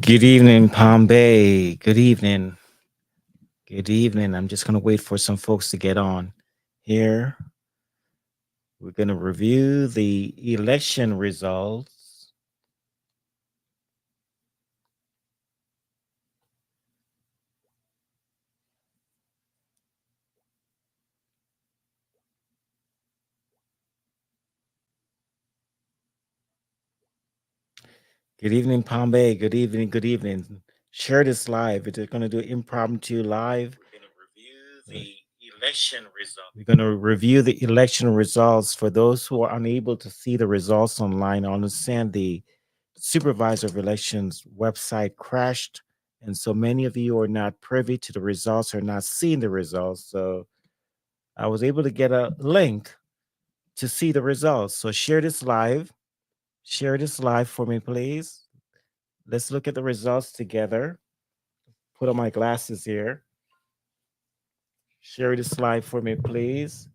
Good evening, Palm Bay. Good evening. Good evening. I'm just going to wait for some folks to get on here. We're going to review the election results. Good evening, Palm Bay. Good evening. Good evening. Share this live. We're going to do impromptu live. We're going to review the election results. We're going to review the election results. For those who are unable to see the results online, I understand the supervisor of elections website crashed, and so many of you are not privy to the results or not seeing the results. So I was able to get a link to see the results. So share this live. Share this live for me, please. Let's look at the results together. Put on my glasses here. Share this live for me, please.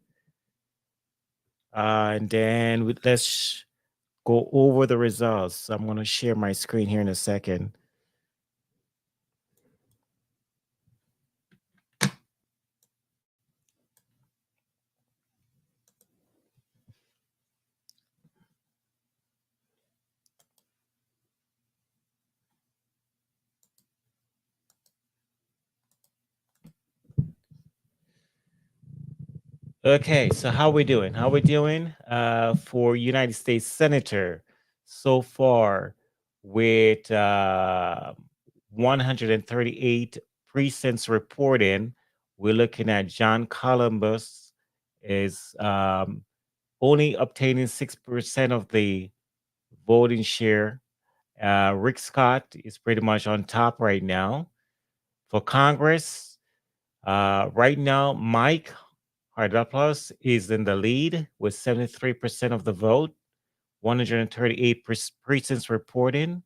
And then let's go over the results. I'm going to share my screen here in a second. Okay, so how we doing? How we doing for United States Senator so far with 138 precincts reporting? We're looking at John Columbus is only obtaining 6% of the voting share. Rick Scott is pretty much on top right now. For Congress, right now, Mike Hardaplos is in the lead with 73% of the vote, 138 precincts reporting.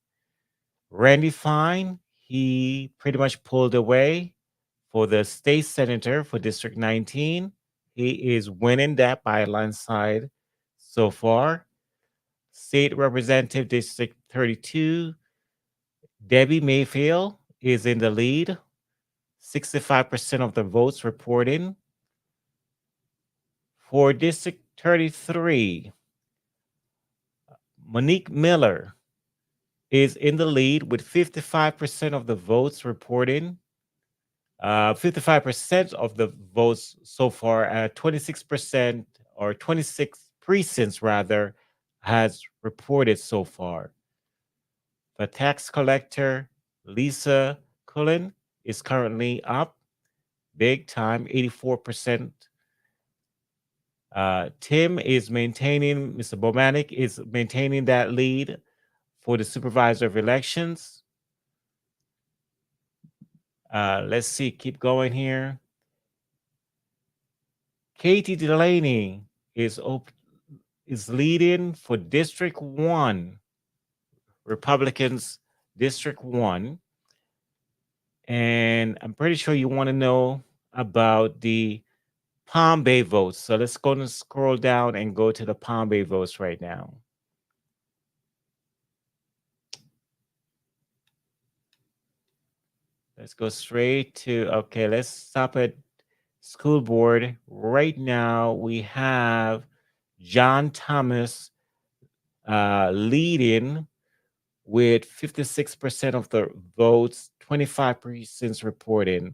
Randy Fine, he pretty much pulled away for the state senator for District 19. He is winning that by a landslide so far. State Representative District 32, Debbie Mayfield is in the lead, 65% of the votes reporting. For District 33, Monique Miller is in the lead with 55% of the votes reporting. 55% of the votes so far, 26% or 26 precincts rather, has reported so far. The tax collector, Lisa Cullen, is currently up big time, 84%. Tim is maintaining, Mr. Bomanik is maintaining that lead for the supervisor of elections. Let's see, keep going here. Katie Delaney is leading for District 1, Republicans District 1. And I'm pretty sure you want to know about the Palm Bay votes. So let's go and scroll down and go to the Palm Bay votes right now. Let's go straight to, okay, let's stop at school board. Right now, we have John Thomas leading with 56% of the votes, 25 precincts reporting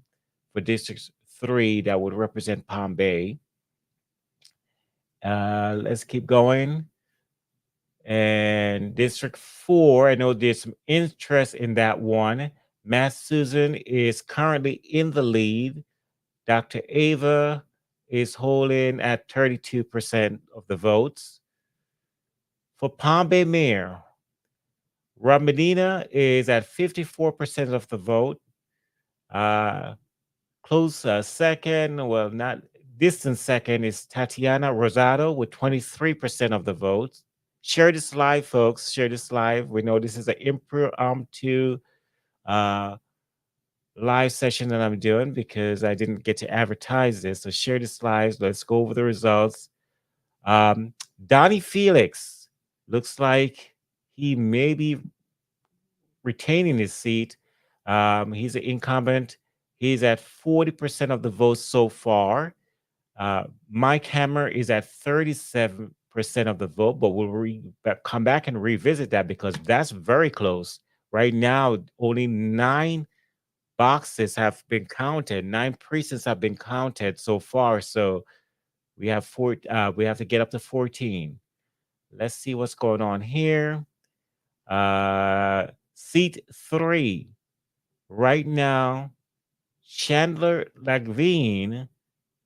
for District 3 that would represent Palm Bay. Let's keep going. And District 4, I know there's some interest in that one. Matt Susan is currently in the lead. Dr. Ava is holding at 32% of the votes. For Palm Bay Mayor, Rob Medina is at 54% of the vote. Close second, well, not distant second, is Tatiana Rosado with 23% of the votes. Share this live, folks. Share this live. We know this is an impromptu live session that I'm doing because I didn't get to advertise this. So share this live. Let's go over the results. Donnie Felix looks like he may be retaining his seat. He's an incumbent. He's at 40% of the votes so far. Mike Hammer is at 37% of the vote, but come back and revisit that because that's very close. Right now, only 9 boxes have been counted. 9 precincts have been counted so far. So we have four. We have to get up to 14. Let's see what's going on here. Seat 3. Right now, Chandler Lagveen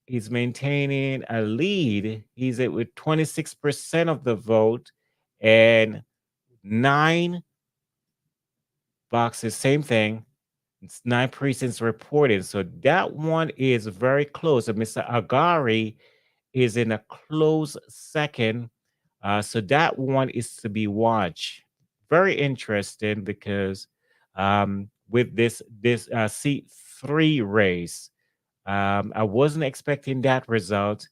is maintaining a lead. He's at with 26% of the vote and 9 boxes, same thing. It's 9 precincts reported. So that one is very close. And Mr. Agari is in a close second. So that one is to be watched. Very interesting because with this seat 3 race, I wasn't expecting that result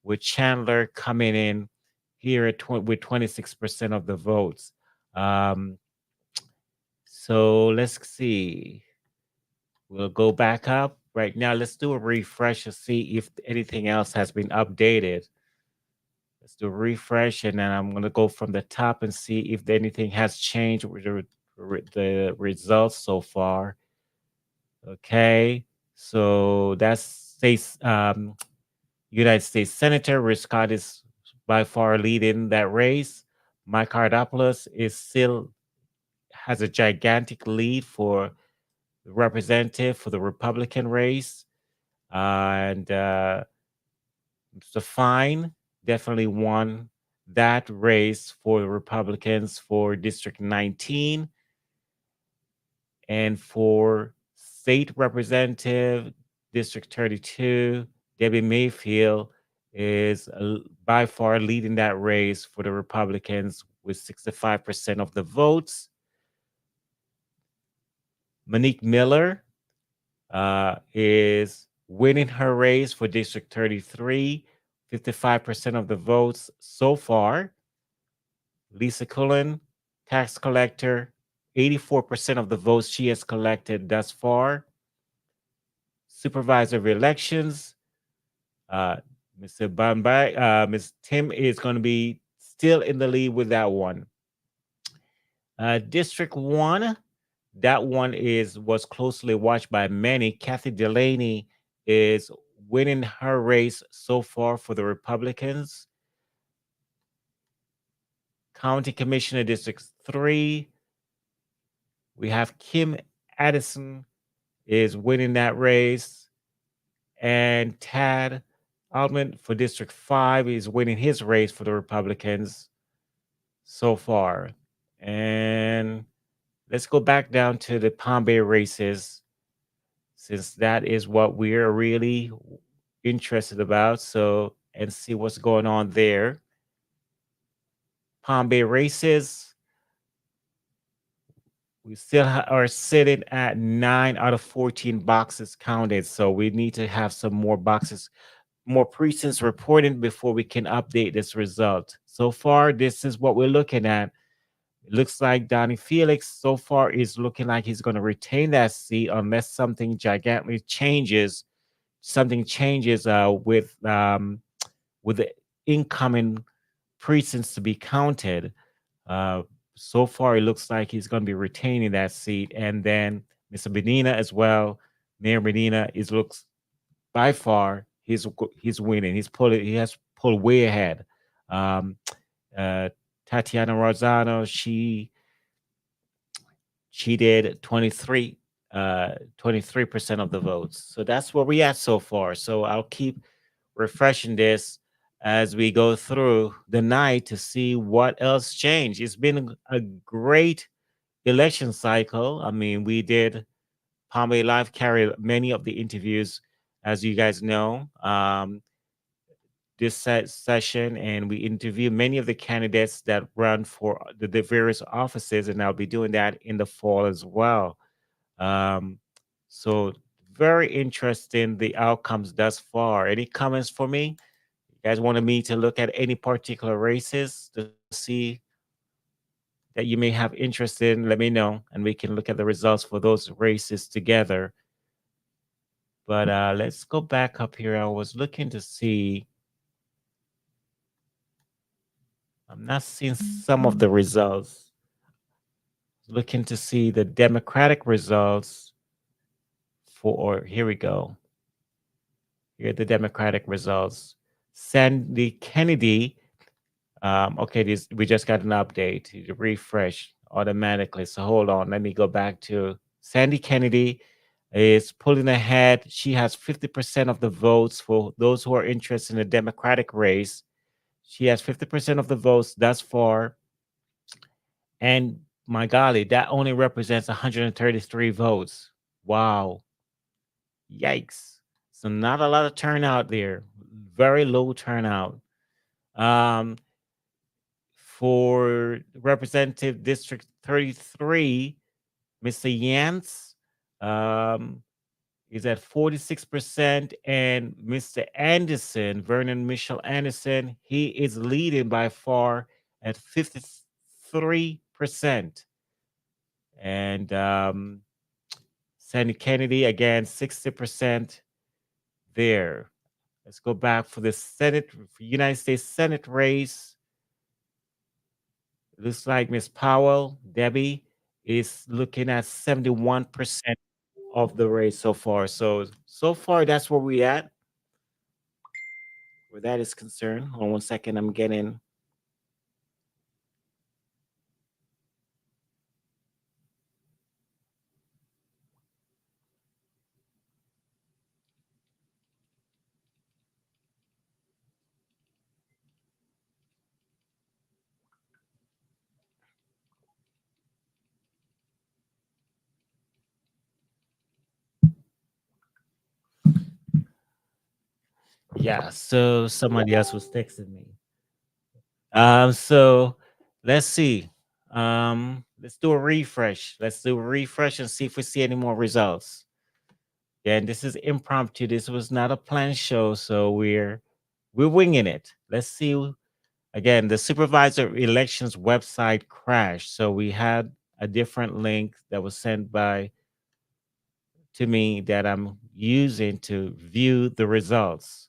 with Chandler coming in here with 26% of the votes. So let's see. We'll go back up. Right now, let's do a refresh to see if anything else has been updated. Let's do a refresh, and then I'm going to go from the top and see if anything has changed with the results so far. Okay, so that's states United States Senator Rick Scott is by far leading that race. Mike Cardopoulos is still has a gigantic lead for the representative for the Republican race, and Mr. Fine definitely won that race for the Republicans for District 19. And for State Representative District 32, Debbie Mayfield is by far leading that race for the Republicans with 65% of the votes. Monique Miller is winning her race for District 33, 55% of the votes so far. Lisa Cullen, tax collector, 84% of the votes she has collected thus far. Supervisor of elections, Mr. Bambai, Ms. Tim is going to be still in the lead with that one. District 1, that one was closely watched by many. Kathy Delaney is winning her race so far for the Republicans. County Commissioner District 3, we have Kim Addison is winning that race. And Tad Altman for District 5 is winning his race for the Republicans so far. And let's go back down to the Palm Bay races, since that is what we're really interested about. So, and see what's going on there. Palm Bay races, we still are sitting at 9 out of 14 boxes counted. So we need to have some more boxes, more precincts reported before we can update this result. So far, this is what we're looking at. It looks like Donnie Felix so far is looking like he's going to retain that seat unless something gigantically changes. Something changes with the incoming precincts to be counted. So far, it looks like he's going to be retaining that seat. And then Mr. Medina as well. Mayor Medina looks by far he's winning. He has pulled way ahead. Tatiana Rosano, she did 23% of the votes. So that's where we at so far. So I'll keep refreshing this as we go through the night to see what else changed. It's been a great election cycle. I mean, we did Palm Bay Live carry many of the interviews, as you guys know, this session, and we interview many of the candidates that run for the various offices, and I'll be doing that in the fall as well. So very interesting, the outcomes thus far. Any comments for me? You guys wanted me to look at any particular races to see that you may have interest in, let me know, and we can look at the results for those races together. But let's go back up here. I was looking to see. I'm not seeing some of the results. Looking to see the Democratic results for, here we go. Here are the Democratic results. Sandy Kennedy. Okay, we just got an update. You refresh automatically. So hold on. Let me go back to Sandy Kennedy is pulling ahead. She has 50% of the votes for those who are interested in the Democratic race. She has 50% of the votes thus far. And my golly, that only represents 133 votes. Wow. Yikes. So not a lot of turnout there. Very low turnout. Um, for Representative District 33, Mr. Yance is at 46%, and Mr. Anderson, Vernon Mitchell Anderson, he is leading by far at 53%. And Sandy Kennedy, again, 60% there. Let's go back for the Senate, for United States Senate race. It looks like Miss Powell, Debbie, is looking at 71% of the race so far. So far, that's where we at, where that is concerned. Hold on one second. I'm getting. Yeah, so somebody else was texting me. So let's see. Let's do a refresh. Let's do a refresh and see if we see any more results. Yeah, and this is impromptu. This was not a planned show, so we're winging it. Let's see. Again, the supervisor elections website crashed, so we had a different link that was sent by to me that I'm using to view the results.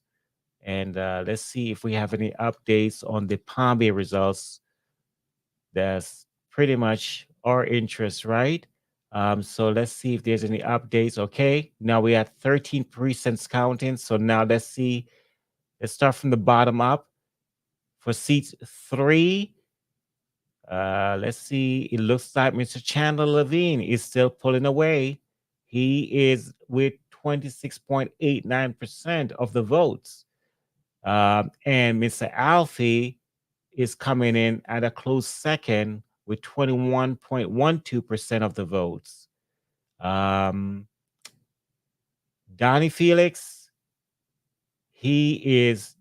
And let's see if we have any updates on the Palm Bay results. That's pretty much our interest, right? So let's see if there's any updates. Okay, now we have 13 precincts counting. So now let's see. Let's start from the bottom up. For seats 3, let's see. It looks like Mr. Chandler Levine is still pulling away. He is with 26.89% of the votes. And Mr. Alfie is coming in at a close second with 21.12% of the votes. Donnie Felix, he is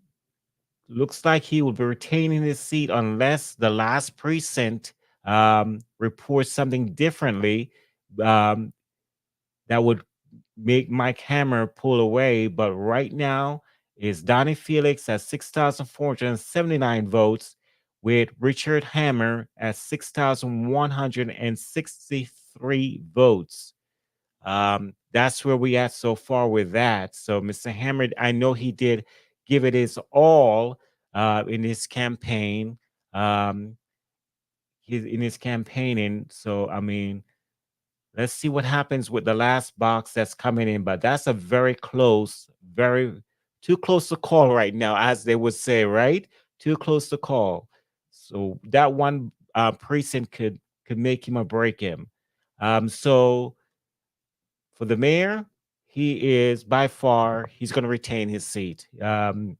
looks like he will be retaining his seat unless the last precinct reports something differently that would make Mike Hammer pull away. But right now is Donnie Felix at 6,479 votes, with Richard Hammer at 6,163 votes. That's where we at so far with that. So Mr. Hammer, I know he did give it his all in his campaign. He's in his campaigning. So I mean, let's see what happens with the last box that's coming in. But that's a very close, very too close to call right now, as they would say, right? Too close to call. So that one precinct could make him or break him. So for the mayor, he is by far he's going to retain his seat. No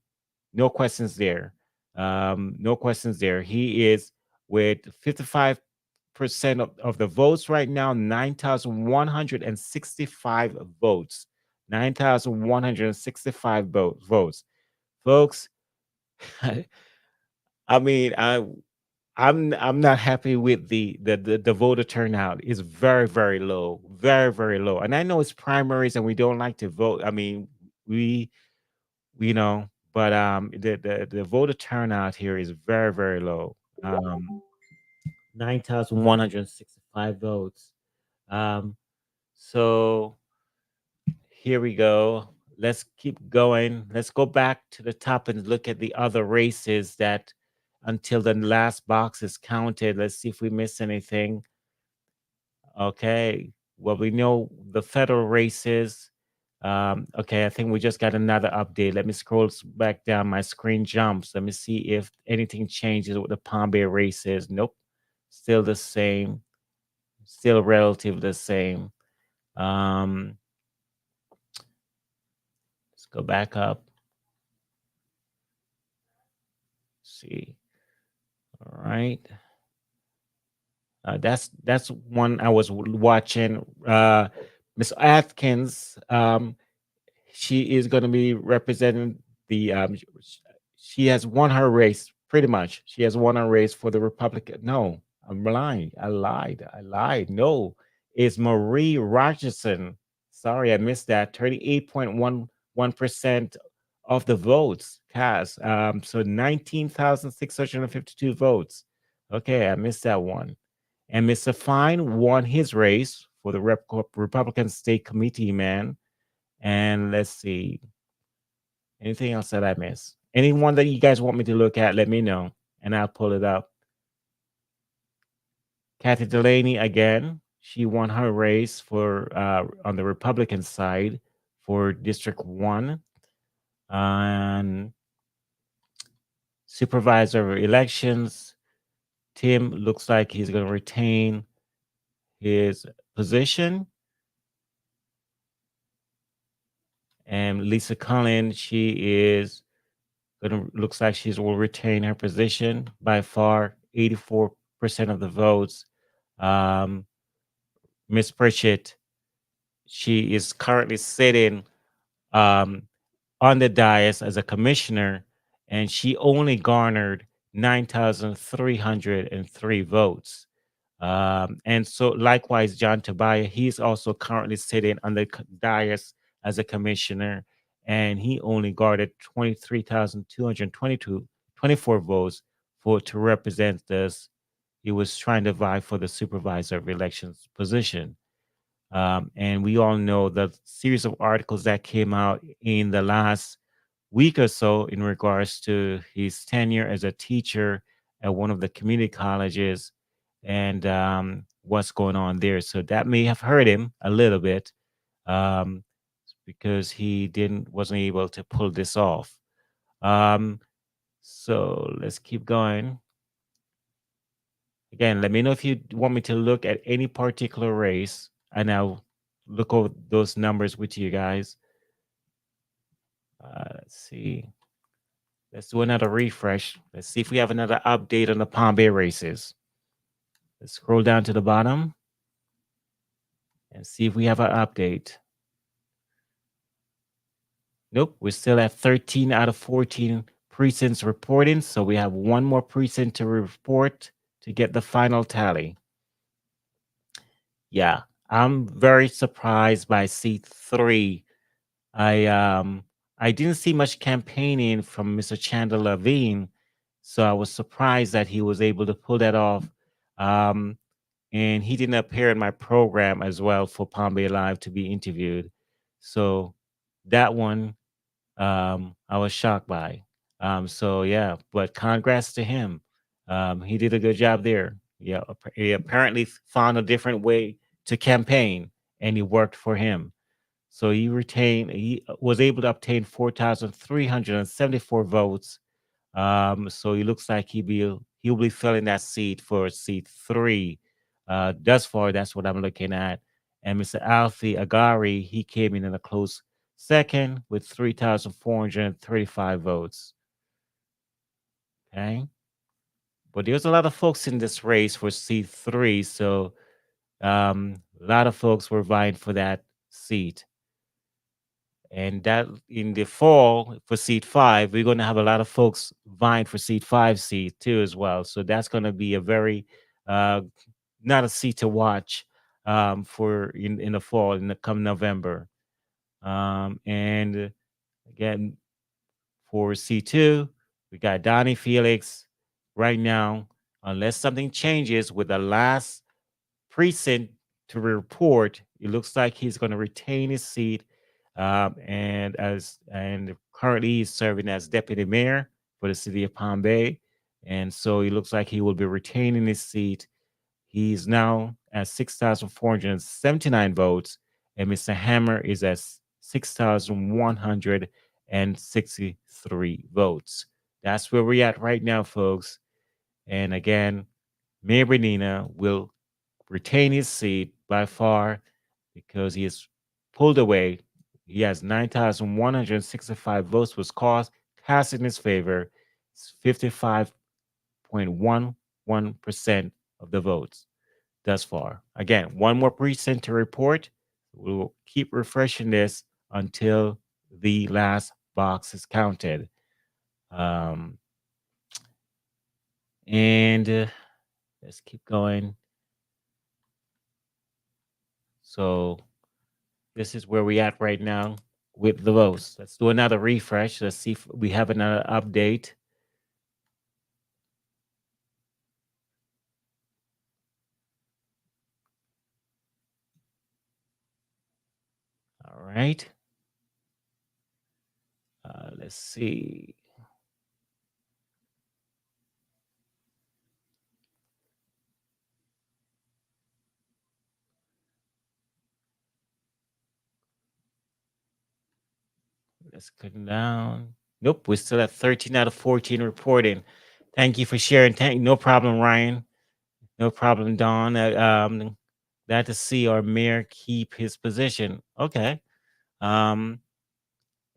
questions there. No questions there. He is with 55% of the votes right now, 9,165 votes. 9,165 votes. Folks, I mean, I'm not happy with the voter turnout. Is very very low, very low. And I know it's primaries and we don't like to vote. I mean, we know, but the voter turnout here is very very low. 9,165 votes. Um, so here we go. Let's keep going. Let's go back to the top and look at the other races that until the last box is counted. Let's see if we miss anything. Okay. Well, we know the federal races. Okay, I think we just got another update. Let me scroll back down. My screen jumps. Let me see if anything changes with the Palm Bay races. Nope. Still the same. Still relative the same. Let's go back up. See. All right. That's one I was watching. Miss Atkins, she is going to be representing the. She has won her race pretty much. She has won her race for the Republican. No, I'm lying. I lied. I lied. No, it's Marie Rogerson. Sorry, I missed that. 38.11% of the votes cast. So 19,652 votes. Okay, I missed that one. And Mr. Fine won his race for the Republican State Committee, man. And let's see. Anything else that I missed? Anyone that you guys want me to look at, let me know, and I'll pull it up. Kathy Delaney again. She won her race for on the Republican side for District 1. And Supervisor of Elections, Tim looks like he's going to retain his position. And Lisa Cullen, she is looks like she will retain her position by far, 84% of the votes. Miss Pritchett, she is currently sitting um, on the dais as a commissioner, and she only garnered 9,303 votes. And so, likewise, John Tobiah, he's also currently sitting on the dais as a commissioner, and he only garnered 23,224 votes to represent this. He was trying to vie for the supervisor of elections position. And we all know the series of articles that came out in the last week or so in regards to his tenure as a teacher at one of the community colleges and what's going on there. So that may have hurt him a little bit um, because he wasn't able to pull this off. Um, so let's keep going. Again, let me know if you want me to look at any particular race, and I'll look over those numbers with you guys. Let's see. Let's do another refresh. Let's see if we have another update on the Palm Bay races. Let's scroll down to the bottom and see if we have an update. Nope, we're still at 13 out of 14 precincts reporting. So we have one more precinct to report to get the final tally. Yeah, I'm very surprised by seat 3. I didn't see much campaigning from Mr. Chandler Levine, so I was surprised that he was able to pull that off. And he didn't appear in my program as well for Palm Bay Live to be interviewed. So that one I was shocked by. So yeah, but congrats to him. He did a good job there. Yeah, he apparently found a different way to campaign, and it worked for him. So he was able to obtain 4,374 votes. So he looks like he'll be filling that seat for seat 3. Thus far, that's what I'm looking at. And Mr. Alfie Agari, he came in a close second with 3,435 votes. Okay. But there's a lot of folks in this race for seat 3. So a lot of folks were vying for that seat. And that in the fall for seat 5, we're going to have a lot of folks vying for seat 5 seat too as well. So that's going to be a very uh, not a seat to watch for in the fall in the come November. And again, for C2, we got Donnie Felix right now unless something changes with the last precinct to report, it looks like he's going to retain his seat, and currently he's serving as deputy mayor for the city of Palm Bay, and so it looks like he will be retaining his seat. He's now at 6,479 votes, and Mr. Hammer is at 6,163 votes. That's where we're at right now, folks. And again, Mayor Benina will retain his seat by far because he is pulled away. He has 9,165 votes was cast in his favor. It's 55.11% of the votes thus far. Again, one more precinct to report. We will keep refreshing this until the last box is counted. Um, and let's keep going. So this is where we at right now with the votes. Let's do another refresh. Let's see if we have another update. All right. Let's see. Let's go down. Nope, we're still at 13 out of 14 reporting. Thank you for sharing. No problem, Ryan. No problem, Don. Glad to see our mayor keep his position. Okay. Um,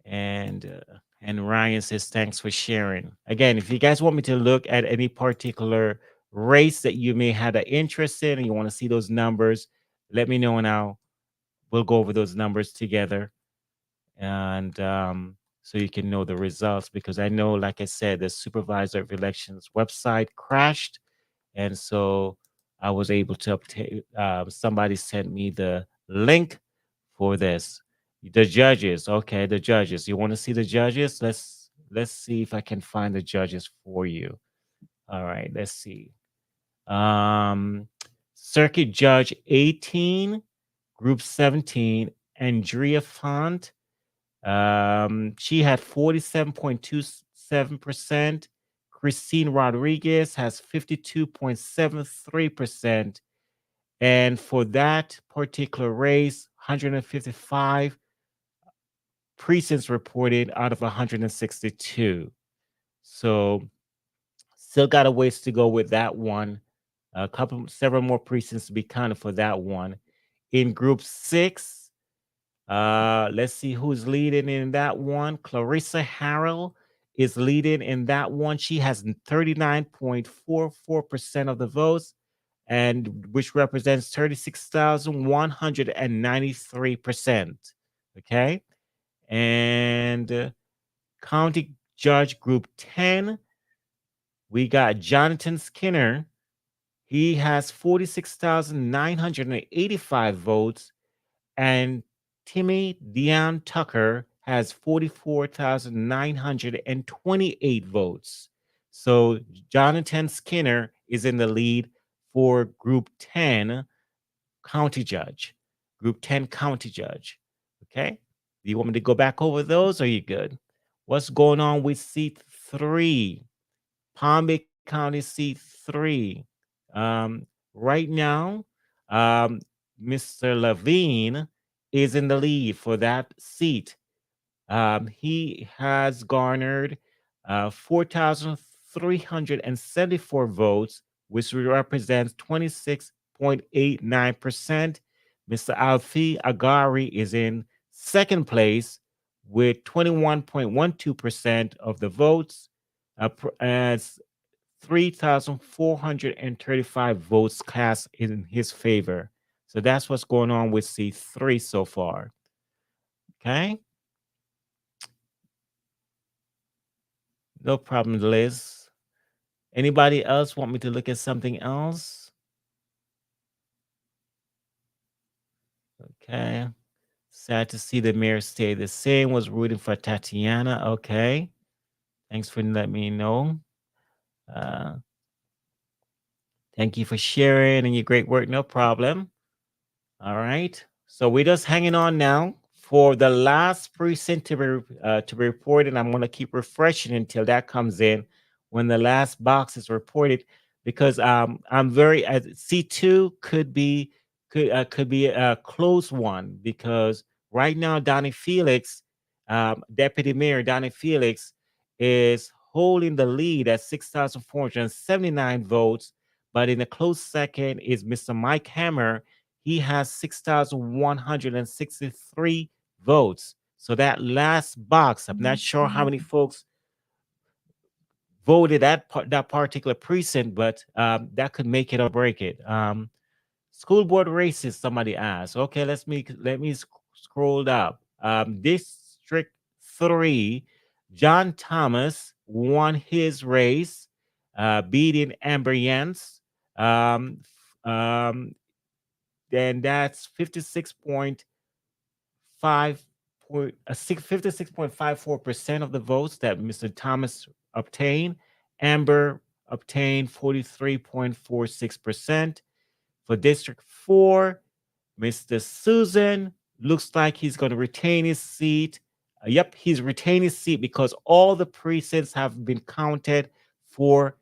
and Ryan says thanks for sharing. Again, if you guys want me to look at any particular race that you may have an interest in and you want to see those numbers, let me know and we'll go over those numbers together. And so you can know the results, because I know, like I said, the supervisor of elections website crashed, and so I was able to obtain. Somebody sent me the link for this. The judges, okay, the judges. You want to see the judges? Let's see if I can find the judges for you. All right, let's see. Um, Circuit Judge 18, Group 17, Andrea Font. She had 47.27%. Christine Rodriguez has 52.73%. And for that particular race, 155 precincts reported out of 162. So still got a ways to go with that one. Several more precincts to be counted for that one. In group 6, let's see who's leading in that one. Clarissa Harrell is leading in that one. She has 39.44% of the votes, and which represents 36,193%. Okay. And County Judge Group 10, we got Jonathan Skinner. He has 46,985 votes, and Timmy Dion Tucker has 44,928 votes. So Jonathan Skinner is in the lead for Group 10 County Judge. Group 10 County Judge. Okay. Do you want me to go back over those, or are you good? What's going on with seat 3? Palm Bay County seat 3. Right now, um, Mr. Levine is in the lead for that seat. He has garnered 4,374 votes, which represents 26.89%. Mr. Alfie Agari is in second place with 21.12% of the votes, as 3,435 votes cast in his favor. So that's what's going on with C3 so far. Okay. No problem, Liz. Anybody else want me to look at something else? Okay. Sad to see the mayor stay the same. Was rooting for Tatiana. Okay. Thanks for letting me know. Uh, Thank you for sharing and your great work. No problem. All right. So we're just hanging on now for the last precinct to be reported. I'm going to keep refreshing until that comes in when the last box is reported, because I'm very C2 could be a close one, because right now Donnie Felix, Deputy Mayor Donnie Felix, is holding the lead at 6,479 votes, but in a close second is Mr. Mike Hammer. He has 6,163 votes. So that last box, I'm not sure how many folks voted that particular precinct, but that could make it or break it. School board races, somebody asked. Okay, let me scroll up. District 3, John Thomas won his race, beating Amber Yance. Um, then that's 56.54% of the votes that Mr. Thomas obtained. Amber obtained 43.46%. For District 4, Mr. Susan looks like he's going to retain his seat. Yep, he's retained his seat because all the precincts have been counted for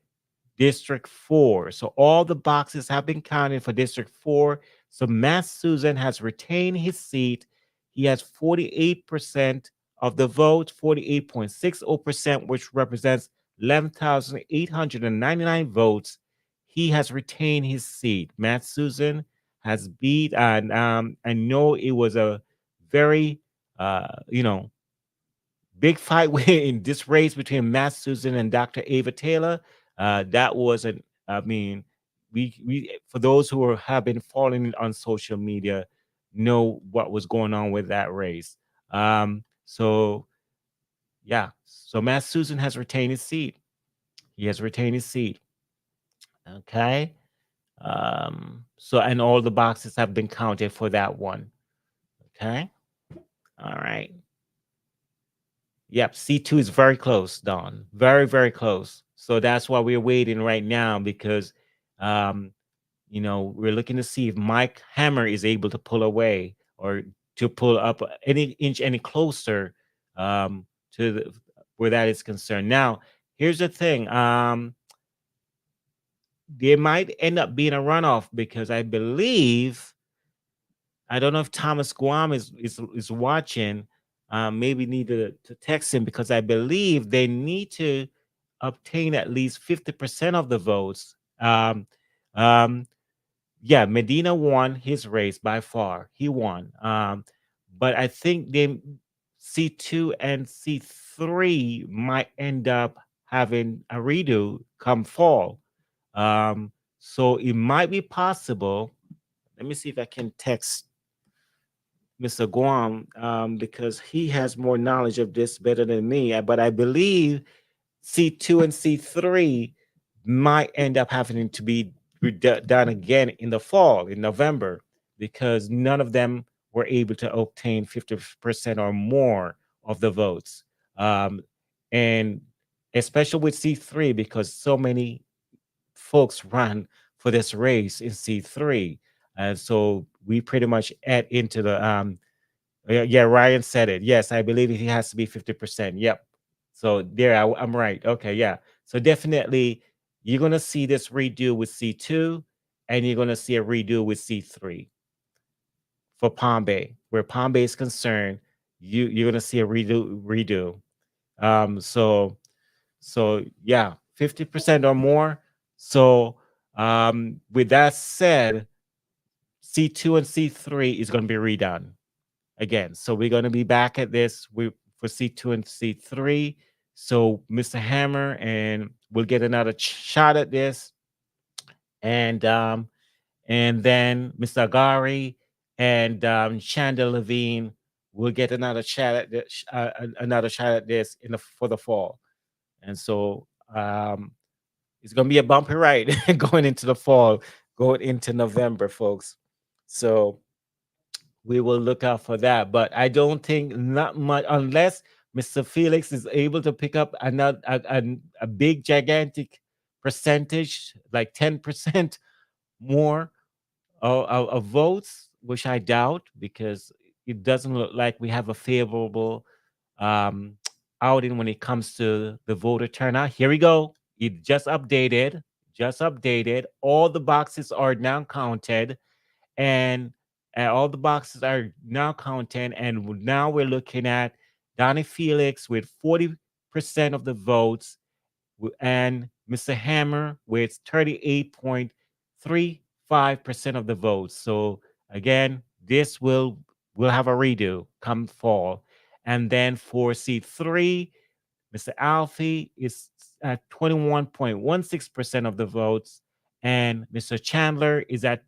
District 4. So all the boxes have been counted for District 4. So Matt Susan has retained his seat. He has 48% of the vote, 48.60%, which represents 11,899 votes. He has retained his seat. Matt Susan has beat, and I know it was a very, you know, big fight in this race between Matt Susan and Dr. Ava Taylor. That was an, I mean, we for those who have been following on social media know what was going on with that race. So yeah, so Matt Susan has retained his seat. He has retained his seat. Okay. So and all the boxes have been counted for that one. Okay. All right. Yep, C2 is very close, Don. Very, very close. So that's why we're waiting right now, because um, we're looking to see if Mike Hammer is able to pull away or to pull up any inch any closer to where that is concerned. Now, here's the thing. There might end up being a runoff, because I don't know if Thomas Guam is watching. Maybe need to text him, because I believe they need to obtain at least 50% of the votes. Um, yeah, Medina won his race by far. He won. But I think they C2 and C3 might end up having a redo come fall. So it might be possible. Let me see if I can text Mr. Guam, because he has more knowledge of this better than me. But I believe C2 and C3 might end up having to be done again in the fall, in November, because none of them were able to obtain 50% or more of the votes. And especially with C3, because so many folks ran for this race in C3. And so we pretty much add into the yeah, Ryan said it. Yes, I believe he has to be 50%. Yep. So there, I'm right. Okay, yeah. So definitely, you're gonna see this redo with C2, and you're gonna see a redo with C3 for Palm Bay. Where Palm Bay is concerned, you're gonna see a redo. So yeah, 50% or more. So with that said, C2 and C3 is gonna be redone again. So we're going to be back at this for C2 and C3. So Mr. Hammer and we'll get another shot at this, and then Mr. Agari and Shanda Levine will get another shot at this, for the fall. And so it's going to be a bumpy ride going into the fall, going into November, folks. So we will look out for that. But I don't think not much, unless Mr. Felix is able to pick up another a big gigantic percentage, like 10% more of votes, which I doubt because it doesn't look like we have a favorable um, outing when it comes to the voter turnout. Here we go. It just updated. Just updated. All the boxes are now counted, and all the boxes are now counted. And now we're looking at Donnie Felix with 40% of the votes, and Mr. Hammer with 38.35% of the votes. So again, this will have a redo come fall. And then for seat 3, Mr. Alfie is at 21.16% of the votes, and Mr. Chandler is at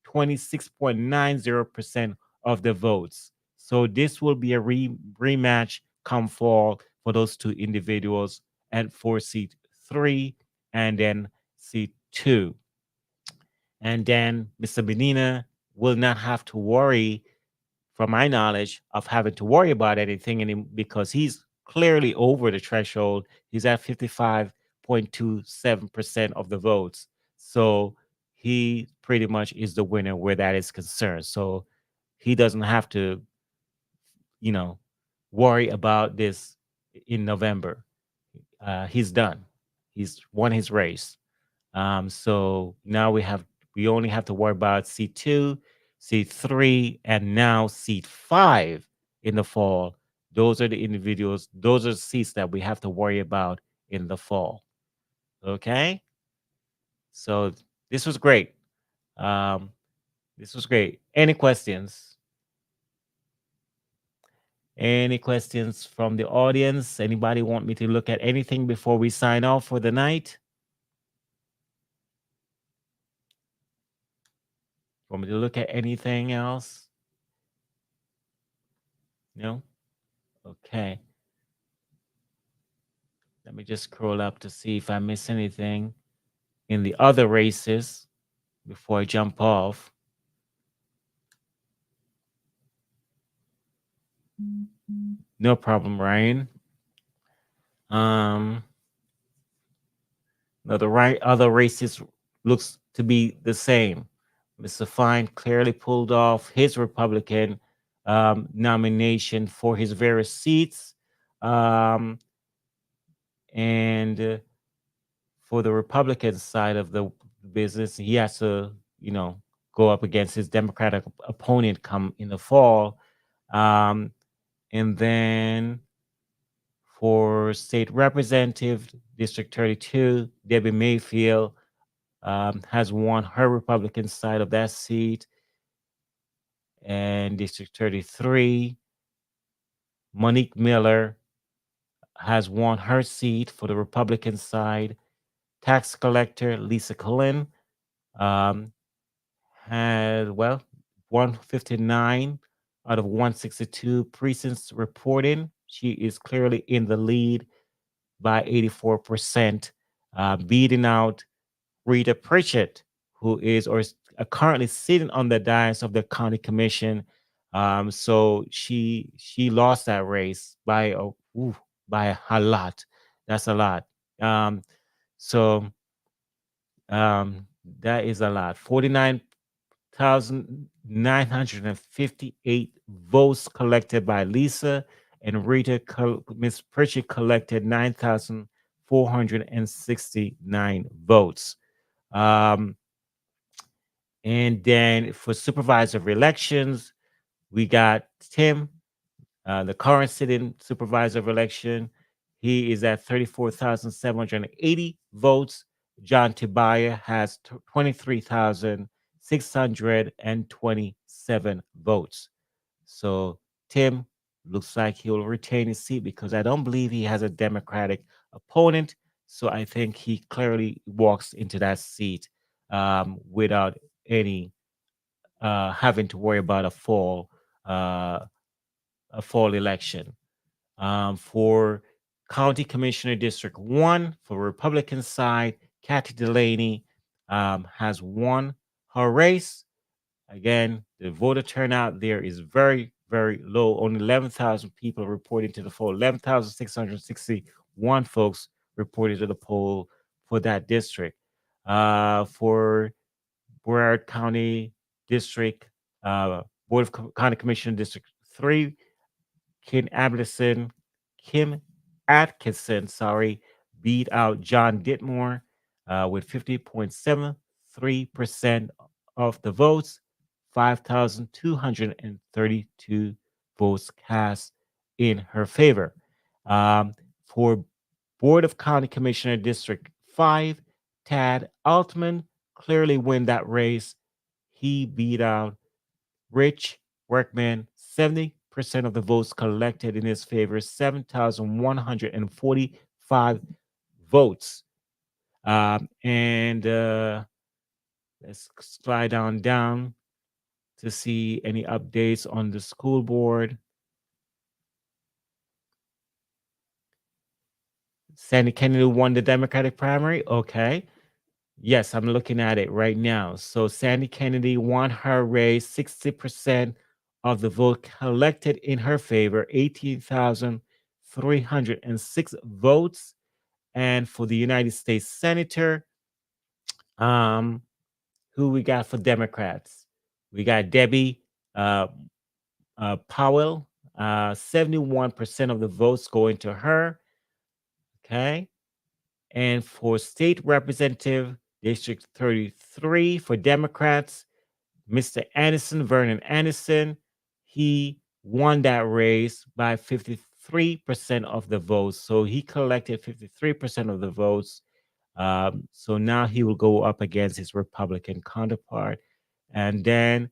26.90% of the votes. So this will be a rematch come fall for those two individuals and for seat 3 and then seat 2. And then Mr. Benina will not have to worry, from my knowledge, of having to worry about anything because he's clearly over the threshold. He's at 55.27% of the votes. So he pretty much is the winner where that is concerned. So he doesn't have to, you know, worry about this in November. He's done. He's won his race. So now we only have to worry about seat 2, seat 3, and now seat 5 in the fall. Those are the individuals, those are the seats that we have to worry about in the fall. Okay? So this was great. Um, this was great. Any questions? Any questions from the audience? Anybody want me to look at anything before we sign off for the night? Want me to look at anything else? No? Okay. Let me just scroll up to see if I miss anything in the other races before I jump off. No problem, Ryan. No, the other races looks to be the same. Mr. Fine clearly pulled off his Republican nomination for his various seats. And for the Republican side of the business, he has to, go up against his Democratic opponent come in the fall. And then for state representative, District 32, Debbie Mayfield has won her Republican side of that seat. And District 33, Monique Miller has won her seat for the Republican side. Tax collector Lisa Cullen had, 159 out of 162 precincts reporting. She is clearly in the lead by 84%, beating out Rita Pritchett, who is currently sitting on the dais of the county commission. So she lost that race by by a lot. That's a lot. So that is a lot. 49,958 votes collected by Lisa, and Miss Pritchett collected 9,469 votes. And then for supervisor of elections, we got Tim, the current sitting supervisor of election. He is at 34,780 votes. John Tobiah has 23,627 votes. So Tim looks like he will retain his seat because I don't believe he has a Democratic opponent. So I think he clearly walks into that seat without any having to worry about uh, a fall election. For County Commissioner District 1, for Republican side, Kathy Delaney has won her race. Again, the voter turnout there is very, very low. Only 11,000 people reporting to the poll. 11,661 folks reported to the poll for that district. For Broward County District, Board of County Commissioner District 3, Kim Atkinson, Kim Atkinson, sorry, beat out John Ditmore with 50.73% of the votes, 5,232 votes cast in her favor. For Board of County Commissioner District 5, Tad Altman clearly win that race. He beat out Rich Workman, 70% of the votes collected in his favor, 7,145 votes. And let's slide on down to see any updates on the school board. Sandy Kennedy won the Democratic primary. Okay. Yes, I'm looking at it right now. So Sandy Kennedy won her race, 60% of the vote collected in her favor, 18,306 votes. And for the United States Senator, um, who we got for Democrats? We got Debbie Powell, 71% of the votes going to her. Okay. And for state representative, District 33 for Democrats, Mr. Anderson, Vernon Anderson, he won that race by 53% of the votes. So he collected 53% of the votes. So now he will go up against his Republican counterpart. And then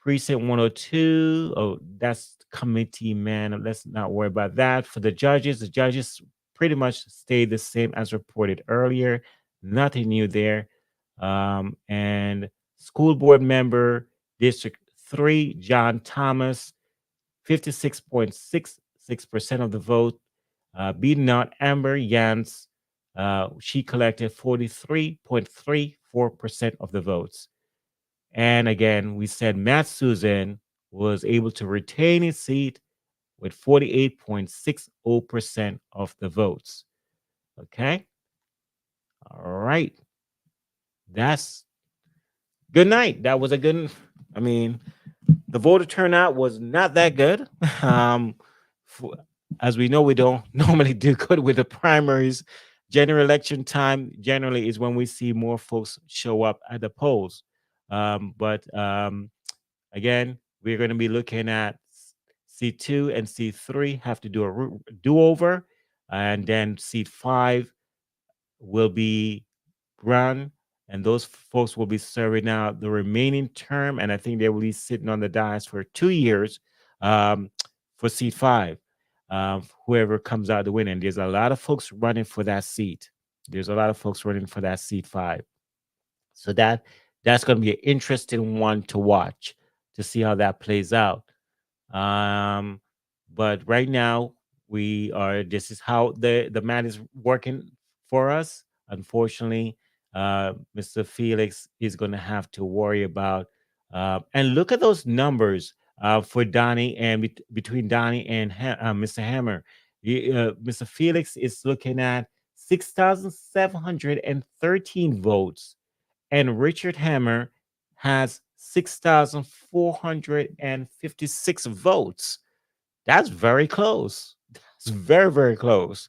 Precinct 102, oh, that's committee, man. Let's not worry about that. For the judges pretty much stayed the same as reported earlier. Nothing new there. And school board member, District 3, John Thomas, 56.66% of the vote, beating out Amber Yance. She collected 43.34% of the votes. And again, we said Matt Susan was able to retain his seat with 48.60% of the votes. Okay. All right. That's good night. That was a good, I mean, the voter turnout was not that good. For, as we know, we don't normally do good with the primaries. General election time generally is when we see more folks show up at the polls. But again, we're going to be looking at C2 and C3 have to do a do-over, and then C5 will be run, and those folks will be serving out the remaining term, and I think they will be sitting on the dais for 2 years for seat 5. Whoever comes out the winner. And there's a lot of folks running for that seat. There's a lot of folks running for that seat 5. So that's going to be an interesting one to watch to see how that plays out. But right now this is how the math is working for us. Unfortunately, Mr. Felix is going to have to worry about and look at those numbers for Donnie and between Donnie and Mr. Hammer. Mr. Felix is looking at 6,713 votes, and Richard Hammer has 6,456 votes. That's very close. That's very, very close.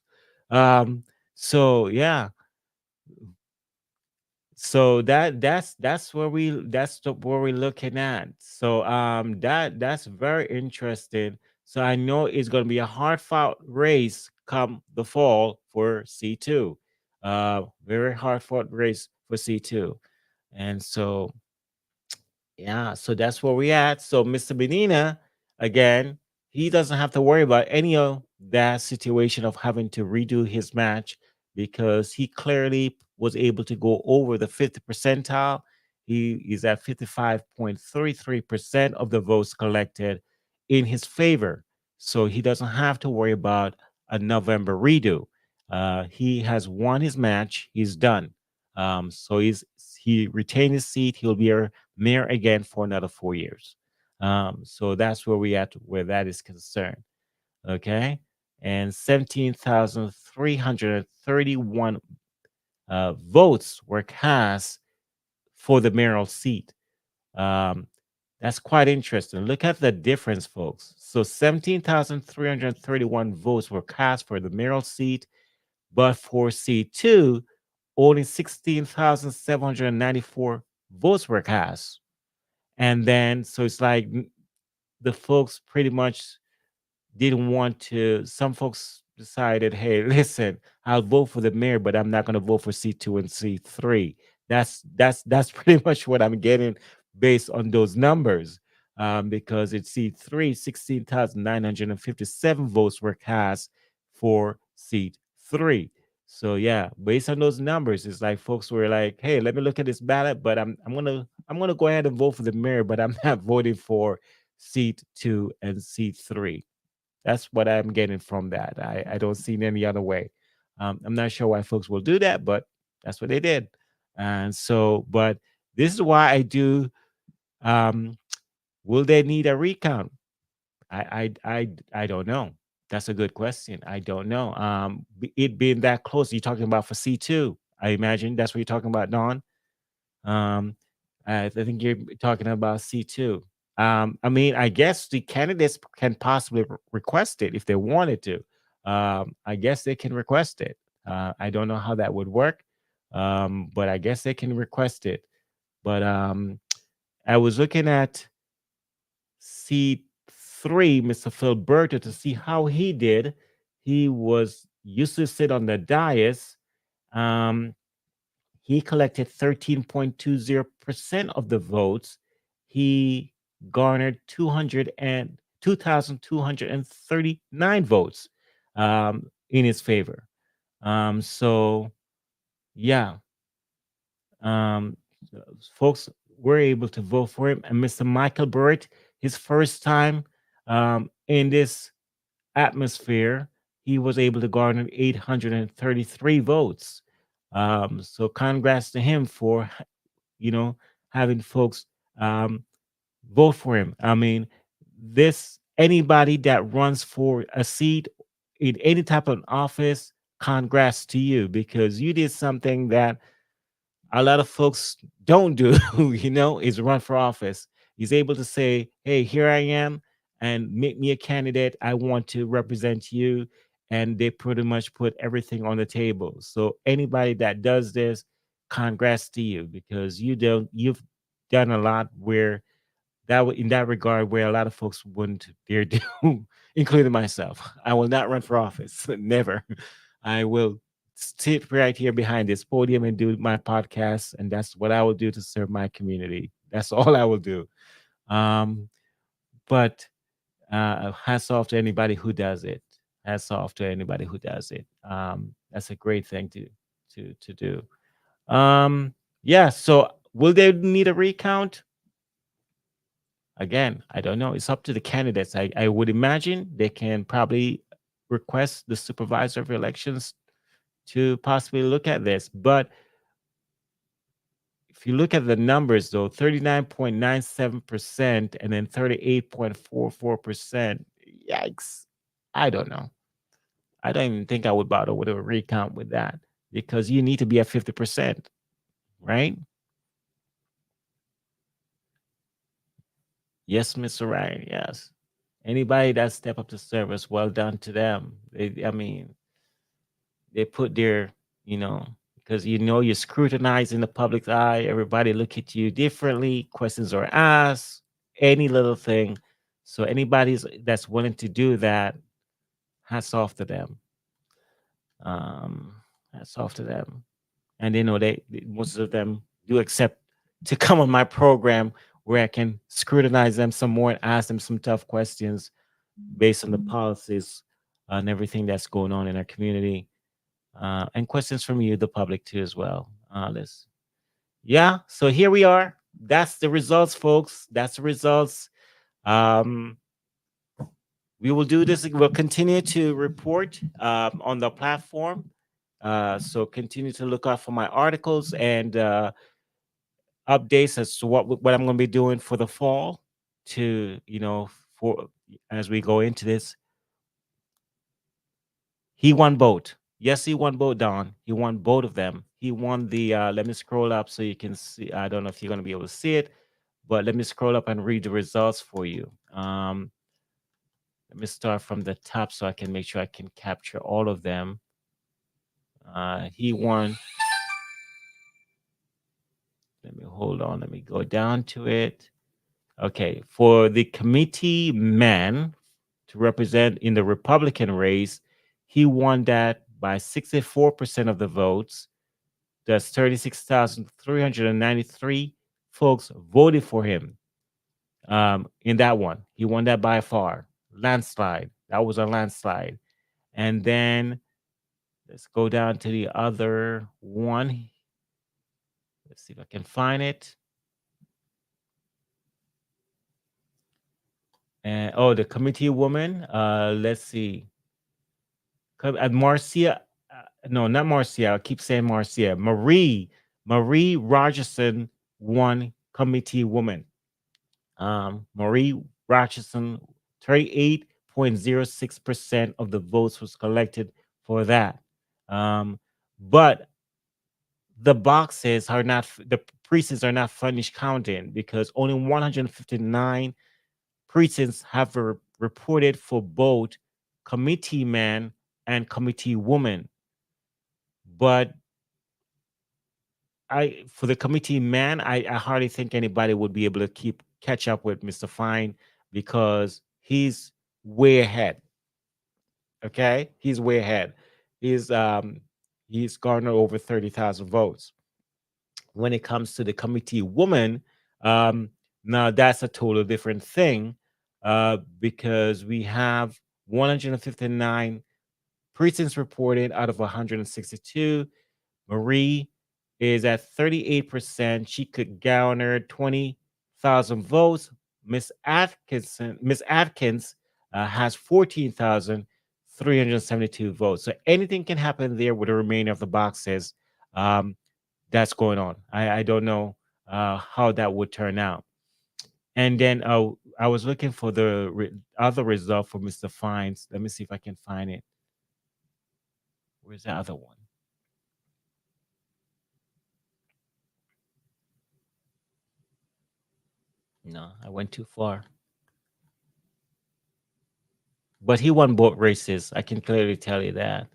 So yeah. So that's where where we're looking at. So that's very interesting. So I know it's gonna be a hard fought race come the fall for C2. Very hard fought race for C2. And so yeah, so that's where we at. So Mr. Benina, again, he doesn't have to worry about any of that situation of having to redo his match because he clearly was able to go over the 50th percentile. He is at 55.33% of the votes collected in his favor. So he doesn't have to worry about a November redo. He has won his match. He's done. So he retained his seat. He'll be a mayor again for another 4 years. So that's where we at where that is concerned. Okay. And 17,331 votes were cast for the mayoral seat. Um, that's quite interesting. Look at the difference, folks. So 17,331 votes were cast for the mayoral seat, but for C2, only 16,794 votes were cast. And then, so it's like the folks pretty much didn't want to. Some folks decided, hey, listen, I'll vote for the mayor, but I'm not going to vote for C2 and C3. That's pretty much what I'm getting based on those numbers. Because it's C3, 16,957 votes were cast for seat 3. So yeah, based on those numbers, it's like folks were like, "Hey, let me look at this ballot, but I'm gonna go ahead and vote for the mayor, but I'm not voting for seat 2 and seat 3." That's what I'm getting from that. I don't see it any other way. I'm not sure why folks will do that, but that's what they did. And so, but this is why I do. Um, will they need a recount? I don't know. That's a good question. I don't know. It being that close, you're talking about for C2. I imagine that's what you're talking about, Don. Um, I think you're talking about C2. I mean, I guess the candidates can possibly request it if they wanted to. I guess they can request it. I don't know how that would work, but I guess they can request it. But I was looking at C3, Mr. Philberto, to see how he did. He was used to sit on the dais. Um, he collected 13.20% of the votes. He garnered 2,239 votes in his favor. So, yeah, um, folks were able to vote for him. And Mr. Michael Burt, his first time in this atmosphere, he was able to garner 833 votes. So congrats to him for, having folks um, vote for him. I mean, this anybody that runs for a seat in any type of office, congrats to you because you did something that a lot of folks don't do, is run for office. He's able to say, hey, here I am, and make me a candidate. I want to represent you. And they pretty much put everything on the table. So anybody that does this, congrats to you because you've done a lot where in that regard where a lot of folks wouldn't dare do, including myself. I will not run for office. Never. I will sit right here behind this podium and do my podcast, and that's what I will do to serve my community. That's all I will do. Um, but hats off to anybody who does it. Hats off to anybody who does it. That's a great thing to do. Yeah. So, will they need a recount? Again, I don't know. It's up to the candidates. I would imagine they can probably request the supervisor of elections to possibly look at this. But if you look at the numbers, though, 39.97% and then 38.44%, yikes. I don't know. I don't even think I would bother with a recount with that because you need to be at 50%, right? Yes, Mr. Ryan. Yes. Anybody that step up to service, well done to them. I mean, they put their, because you're scrutinizing the public's eye. Everybody look at you differently. Questions are asked, any little thing. So anybody that's willing to do that, hats off to them. Um, hats off to them. And most of them do accept to come on my program where I can scrutinize them some more and ask them some tough questions based on the policies and everything that's going on in our community. And questions from you, the public, too, as well. Yeah, so here we are. That's the results, folks. That's the results. Um, we will do this. We'll continue to report on the platform. So continue to look out for my articles and updates as to what I'm going to be doing for the fall. To for as we go into this, he won both. Yes, he won both, Don. He won both of them. He won the. Let me scroll up so you can see. I don't know if you're going to be able to see it, but let me scroll up and read the results for you. Let me start from the top so I can make sure I can capture all of them. He won. Let me hold on. Let me go down to it. Okay, for the committee man to represent in the Republican race, he won that by 64% of the votes. That's 36,393 folks voted for him in that one. He won that by far. Landslide. That was a landslide. And then let's go down to the other one. Let's see if I can find it. And oh, the committee woman. Let's see. Marcia. No, not Marcia. I keep saying Marcia. Marie Rogerson won committee woman. Marie Rogerson, 38.06% of the votes was collected for that. But the boxes are not, the precincts are not finished counting because only 159 precincts have reported for both committee man and committee woman. But for the committee man, I hardly think anybody would be able to catch up with Mr. Fine because he's way ahead. Okay, he's way ahead. He's garnered over 30,000 votes. When it comes to the committee woman, um, now that's a total different thing because we have 159 precincts reported out of 162. Marie is at 38%. She could garner 20,000 votes. Miss Atkins has 14,372 votes. So anything can happen there with the remainder of the boxes. That's going on. I don't know how that would turn out. And then I was looking for the other result for Mr. Fines. Let me see if I can find it. Where's the other one? No, I went too far. But he won both races. I can clearly tell you that.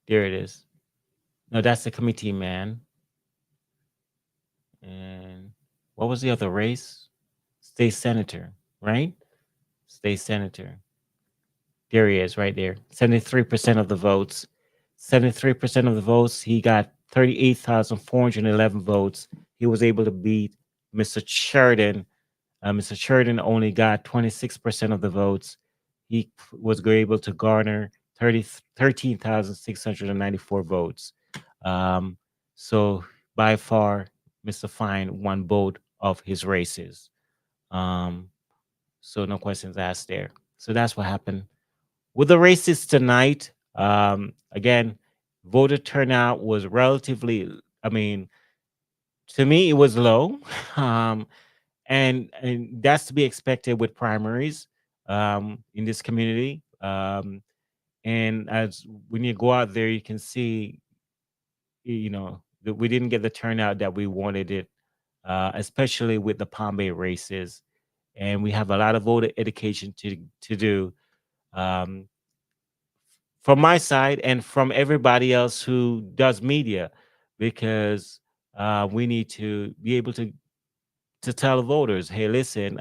There it is. No, that's the committee man. And what was the other race? State senator, right? State senator. There he is, right there. 73% of the votes. 73% of the votes. He got 38,411 votes. He was able to beat Mr. Sheridan. Mr. Sheridan only got 26% of the votes. He was able to garner 13,694 votes. So by far, Mr. Fine won both of his races. So no questions asked there. So that's what happened with the races tonight. Again, voter turnout was relatively, I mean, to me, it was low. Um, and that's to be expected with primaries in this community. And as when you go out there, you can see, that we didn't get the turnout that we wanted it, especially with the Palm Bay races. And we have a lot of voter education to do. Um, from my side and from everybody else who does media, because we need to be able to tell voters, hey, listen,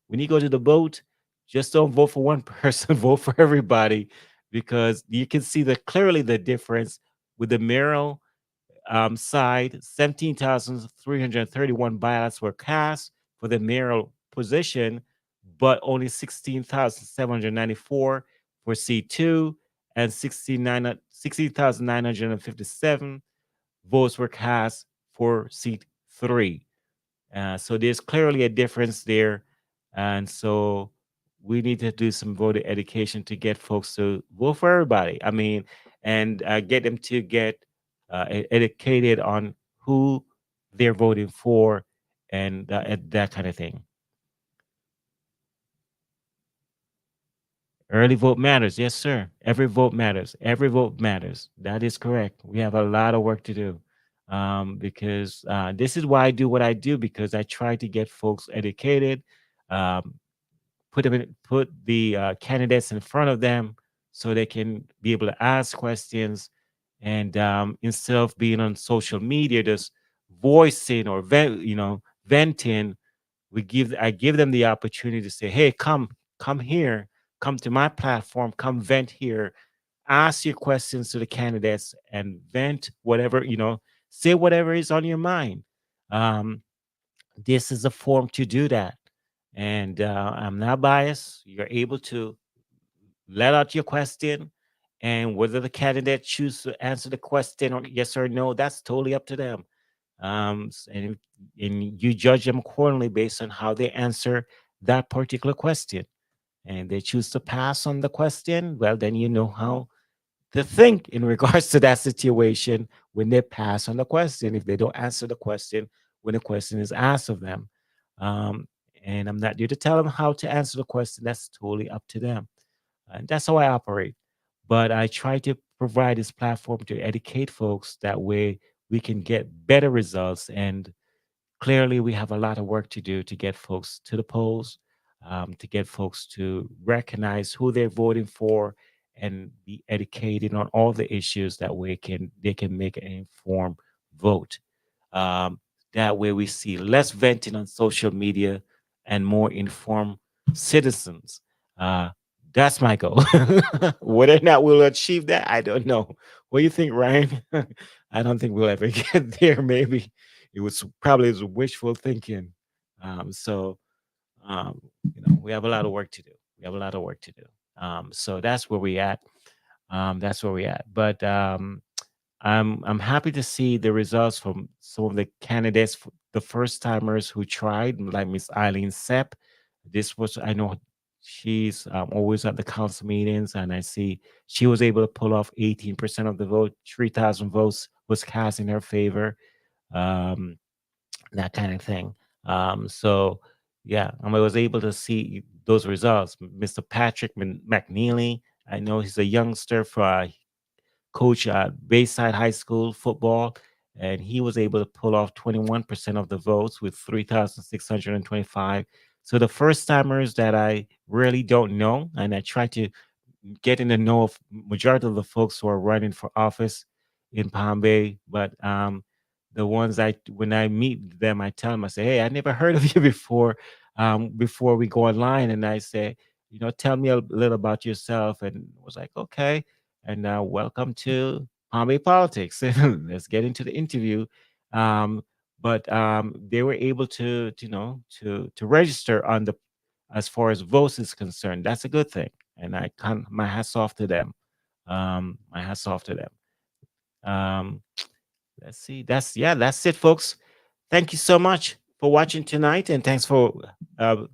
when you go to the vote, just don't vote for one person, vote for everybody, because you can see clearly the difference with the mayoral side. 17,331 ballots were cast for the mayoral position, but only 16,794 for C2 and 16,957 votes were cast for seat 3. So there's clearly a difference there. And so we need to do some voter education to get folks to vote for everybody. I mean, and get them to get educated on who they're voting for and that kind of thing. Early vote matters. Yes, sir. Every vote matters. Every vote matters. That is correct. We have a lot of work to do, because this is why I do what I do, because I try to get folks educated, um, put the candidates in front of them so they can be able to ask questions, and instead of being on social media just voicing or venting, I give them the opportunity to say, hey, come here, come to my platform, come vent here, ask your questions to the candidates and vent whatever, say whatever is on your mind. um, this is a forum to do that. And I'm not biased. You're able to let out your question, and whether the candidate choose to answer the question or yes or no, that's totally up to them. And you judge them accordingly based on how they answer that particular question. And they choose to pass on the question, well, then you know how to think in regards to that situation when they pass on the question, if they don't answer the question when the question is asked of them. Um, and I'm not here to tell them how to answer the question. That's totally up to them. And that's how I operate. But I try to provide this platform to educate folks. That way we can get better results. And clearly, we have a lot of work to do to get folks to the polls, to get folks to recognize who they're voting for and be educated on all the issues. That way they can make an informed vote. Um, that way we see less venting on social media and more informed citizens. Uh, that's my goal. Whether or not we'll achieve that, I don't know. What do you think, Ryan? I don't think we'll ever get there. Maybe it was probably was wishful thinking. So we have a lot of work to do. We have a lot of work to do. So that's where we at. That's where we at. But I'm happy to see the results from some of the candidates, the first timers who tried, like Miss Eileen Sepp. This was, I know she's always at the council meetings, and I see she was able to pull off 18% of the vote. 3,000 votes was cast in her favor. Um, that kind of thing. So yeah, I was able to see those results. Mr. Patrick McNeely, I know he's a youngster for coach at Bayside High School football, and he was able to pull off 21% of the votes with 3,625. So the first timers that I really don't know, and I try to get in the know of majority of the folks who are running for office in Palm Bay, but the ones when I meet them, I tell them, I say, "Hey, I never heard of you before." Before we go online, and I say, tell me a little about yourself, and was like, okay, and welcome to Palm Bay Politics. Let's get into the interview. Um, but they were able to register on the as far as votes is concerned. That's a good thing, and my hats off to them. My hats off to them. Um, let's see. That's it, folks. Thank you so much for watching tonight, and thanks for uh,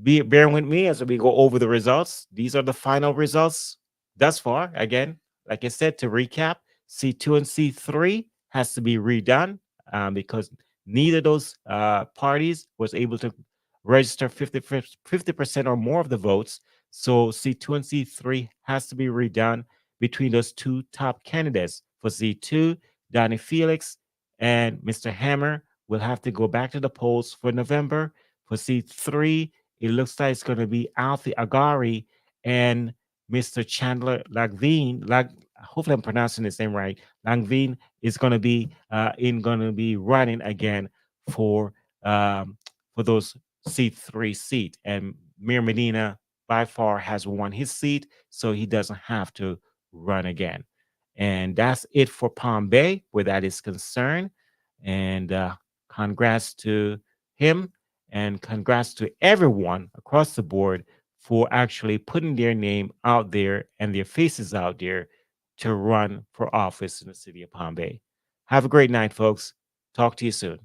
be bearing with me as we go over the results. These are the final results thus far. Again, like I said, to recap, C2 and C3 has to be redone, because neither of those parties was able to register 50% or more of the votes. So C2 and C3 has to be redone between those two top candidates. For C2, Donnie Felix and Mr. Hammer will have to go back to the polls for November. For C3, it looks like it's going to be Alfie Agari and Mr. Chandler Langveen. Hopefully, I'm pronouncing his name right. Langveen is going to be running again for those C3 seat, and Mir Medina by far has won his seat, so he doesn't have to run again. And that's it for Palm Bay, where that is concerned. And congrats to him, and congrats to everyone across the board for actually putting their name out there and their faces out there to run for office in the city of Palm Bay. Have a great night, folks. Talk to you soon.